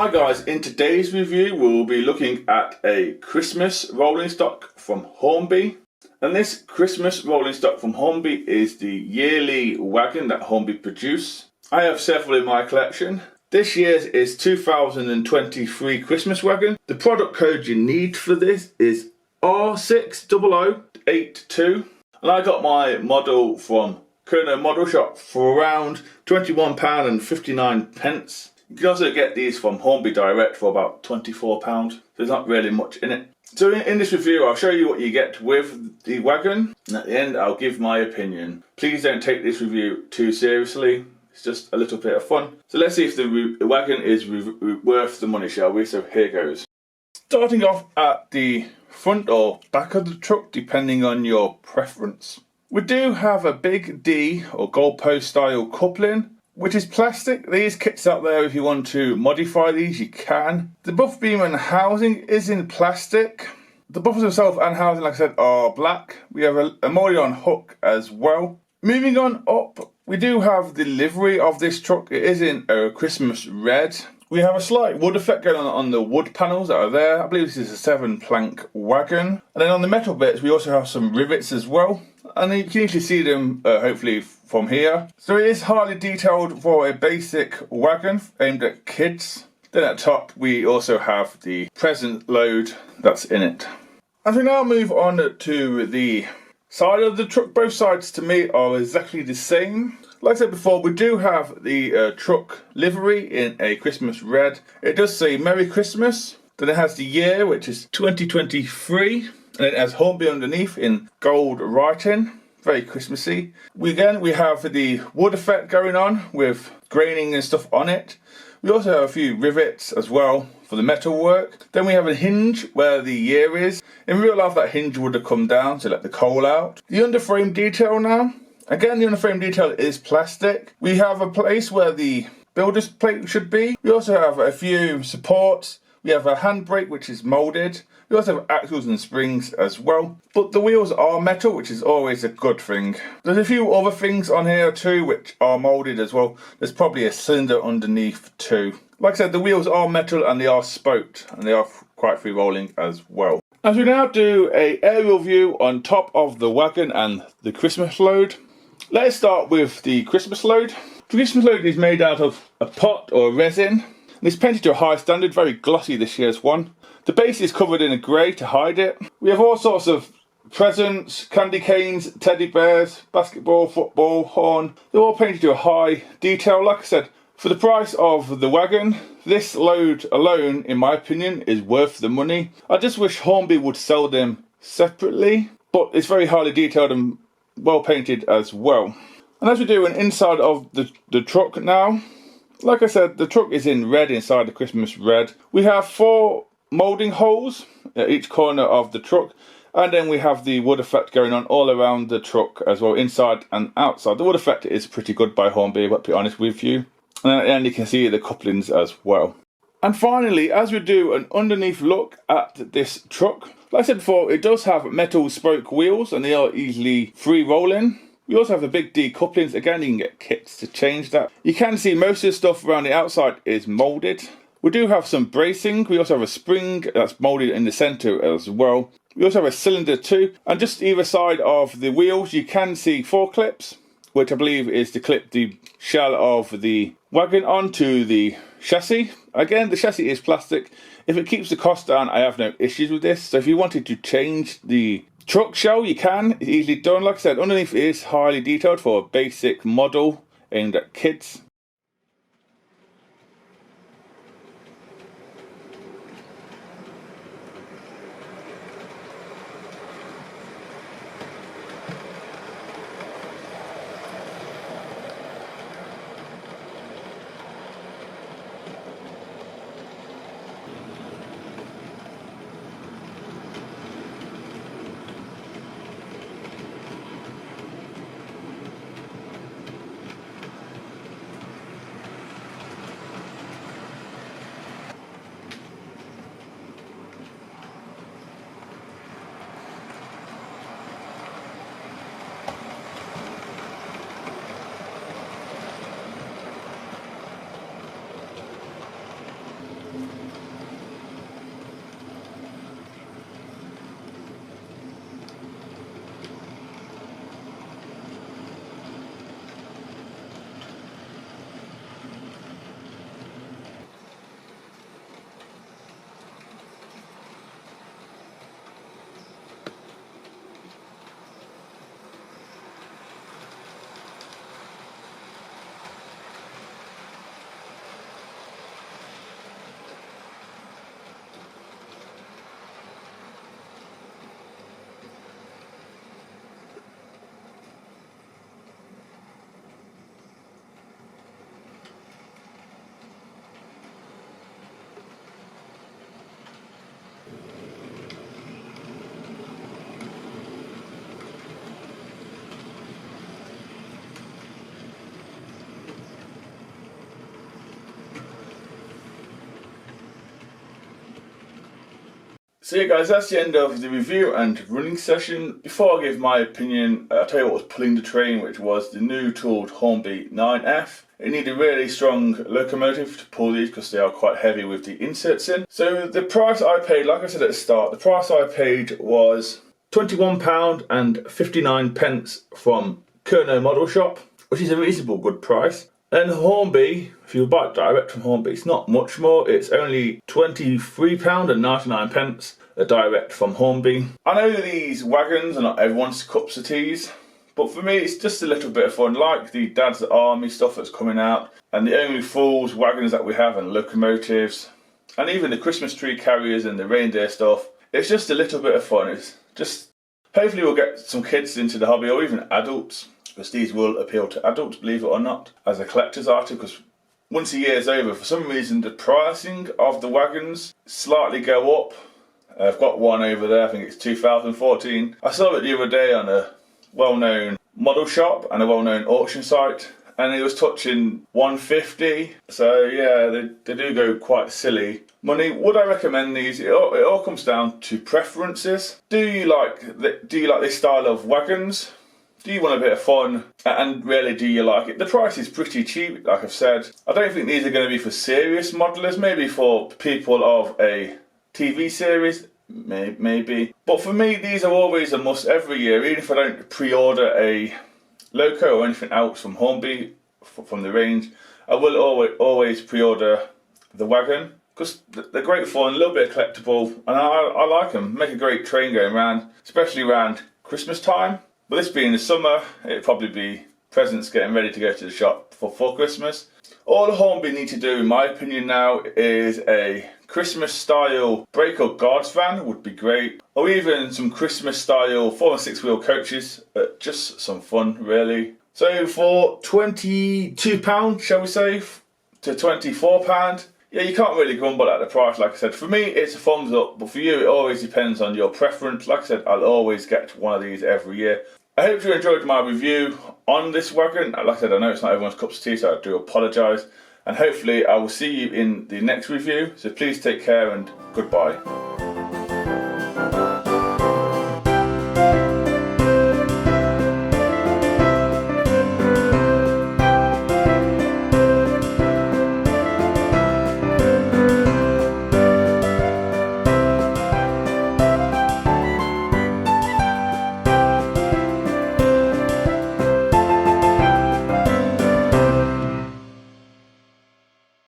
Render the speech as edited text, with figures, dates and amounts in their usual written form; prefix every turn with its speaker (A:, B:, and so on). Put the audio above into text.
A: Hi guys, in today's review we'll be looking at a Christmas rolling stock from Hornby. And this Christmas rolling stock from Hornby is the yearly wagon that Hornby produce. I have several in my collection. This year's is 2023 Christmas wagon. The product code you need for this is R60082. And I got my model from Kerno Model Shop for around £21.59. You can also get these from Hornby Direct for about £24. So there's not really much in it. So in this review I'll show you what you get with the wagon, and at the end I'll give my opinion. Please don't take this review too seriously, it's just a little bit of fun. So let's see if the wagon is worth the money, shall we? So here goes. Starting off at the front or back of the truck, depending on your preference. We do have a big D or goalpost style coupling, which is plastic. These kits out there, if you want to modify these, you can. The buff beam and housing is in plastic. The buffers themselves and housing, like I said, are black. We have a molded on hook as well. Moving on up, we do have the livery of this truck. It is in a Christmas red. We have a slight wood effect going on the wood panels that are there. I believe this is a 7-plank wagon. And then on the metal bits, we also have some rivets as well. And you can easily see them, hopefully, from here. So it is highly detailed for a basic wagon aimed at kids. Then at top, we also have the present load that's in it. As we now move on to the side of the truck, both sides to me are exactly the same. Like I said before, we do have the truck livery in a Christmas red. It does say Merry Christmas. Then it has the year, which is 2023. And it has Hornby underneath in gold writing. Very Christmassy. We have the wood effect going on with graining and stuff on it. We also have a few rivets as well for the metal work. Then we have a hinge where the year is. In real life that hinge would have come down to let the coal out. The underframe detail now. Again, the underframe detail is plastic. We have a place where the builder's plate should be. We also have a few supports. We have a handbrake which is moulded. We also have axles and springs as well. But the wheels are metal, which is always a good thing. There's a few other things on here too which are moulded as well. There's probably a cylinder underneath too. Like I said, the wheels are metal and they are spoked and they are quite free rolling as well. As we now do an aerial view on top of the wagon and the Christmas load. Let's start with the Christmas load. The Christmas load is made out of a pot or resin. And it's painted to a high standard, very glossy this year's one. The base is covered in a grey to hide it. We have all sorts of presents, candy canes, teddy bears, basketball, football, horn. They're all painted to a high detail. Like I said, for the price of the wagon, this load alone, in my opinion, is worth the money. I just wish Hornby would sell them separately, but it's very highly detailed and well painted as well. And as we do an inside of the truck now, like I said, the truck is in red inside the Christmas red. We have 4 moulding holes at each corner of the truck, and then we have the wood effect going on all around the truck as well, inside and outside. The wood effect is pretty good by Hornby, but to be honest with you. And you can see the couplings as well. And finally, as we do an underneath look at this truck, like I said before, it does have metal spoke wheels and they are easily free rolling. We also have the big D couplings. Again, you can get kits to change that. You can see most of the stuff around the outside is moulded. We do have some bracing. We also have a spring that's moulded in the centre as well. We also have a cylinder too. And just either side of the wheels, you can see 4 clips, which I believe is to clip the shell of the wagon onto the chassis. Again, the chassis is plastic. If it keeps the cost down, I have no issues with this. So if you wanted to change the truck shell, you can. It's easily done. Like I said, underneath it is highly detailed for a basic model aimed at kids. So yeah guys, that's the end of the review and running session. Before I give my opinion, I'll tell you what was pulling the train, which was the new tooled Hornby 9F. It needed a really strong locomotive to pull these because they are quite heavy with the inserts in. So the price I paid, like I said at the start, the price I paid was £21.59 from Kerno Model Shop, which is a reasonable good price. And Hornby, if you buy it direct from Hornby, it's not much more. It's only £23.99 direct from Hornby. I know these wagons are not everyone's cups of teas, but for me it's just a little bit of fun, like the Dad's Army stuff that's coming out, and the Only Fools wagons that we have, and locomotives, and even the Christmas tree carriers and the reindeer stuff. It's just a little bit of fun. It's just, hopefully we'll get some kids into the hobby, or even adults, because these will appeal to adults, believe it or not, as a collector's item, because once a year's over, for some reason the pricing of the wagons slightly go up. I've got one over there, I think it's 2014. I saw it the other day on a well-known model shop and a well-known auction site, and it was touching 150. So yeah, they do go quite silly money. Would I recommend these? It all comes down to preferences. Do you like this style of wagons? Do you want a bit of fun? And really, do you like it? The price is pretty cheap, like I've said. I don't think these are going to be for serious modelers. Maybe for people of a TV series, maybe. But for me, these are always a must every year, even if I don't pre-order a loco or anything else from Hornby, from the range. I will always pre-order the wagon, because they're great fun, a little bit collectible, and I like them. Make a great train going around, especially around Christmas time. But this being the summer, it'd probably be presents getting ready to go to the shop for Christmas. All the Hornby need to do, in my opinion now, is a Christmas style brake or guards van would be great. Or even some Christmas style 4 and 6 wheel coaches. Just some fun, really. So for £22, shall we say, to £24, yeah, you can't really grumble at the price, like I said. For me, it's a thumbs up, but for you, it always depends on your preference. Like I said, I'll always get one of these every year. I hope you enjoyed my review on this wagon. Like I said, I know it's not everyone's cup of tea, so I do apologise. And hopefully I will see you in the next review. So please take care and goodbye.